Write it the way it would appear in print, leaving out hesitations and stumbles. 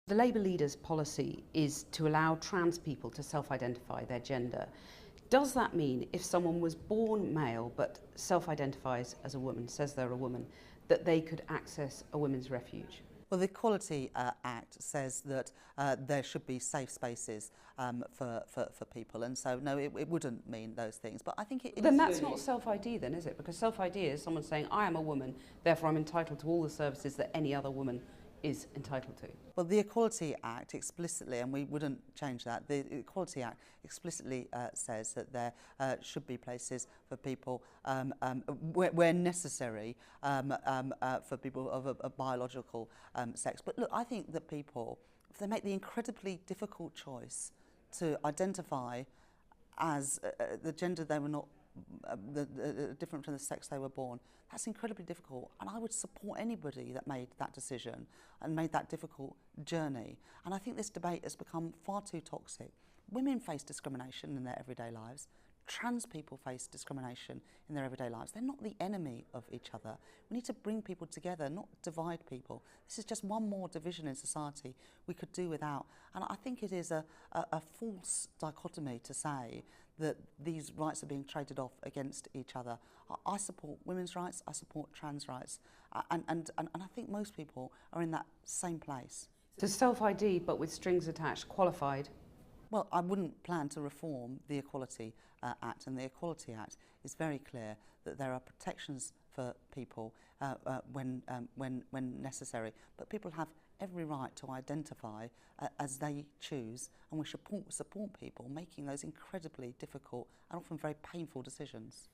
The Labour leader's policy is to allow trans people to self-identify their gender. Does that mean if someone was born male but self-identifies as a woman, says they're a woman, that they could access a women's refuge? Well, the Equality Act says that there should be safe spaces for people, and so no, it wouldn't mean those things. But I think Then that's not self-ID then, is it? Because self-ID is someone saying, I am a woman, therefore I'm entitled to all the services that any other woman is entitled to. Well, the Equality Act explicitly, and we wouldn't change that, the Equality Act explicitly says that there should be places for people where necessary for people of a biological sex. But look, I think that people, if they make the incredibly difficult choice to identify as the gender they were not different from the sex they were born, that's incredibly difficult, and I would support anybody that made that decision and made that difficult journey. And I think this debate has become far too toxic. Women face discrimination in their everyday lives. Trans people face discrimination in their everyday lives. They're not the enemy of each other. We need to bring people together, not divide people. This is just one more division in society we could do without. And I think it is a false dichotomy to say that these rights are being traded off against each other. I support women's rights, I support trans rights, and I think most people are in that same place. So self-ID but with strings attached, qualified? Well, I wouldn't plan to reform the Equality Act, and the Equality Act is very clear that there are protections for people when necessary, but people have every right to identify as they choose, and we should support people making those incredibly difficult and often very painful decisions.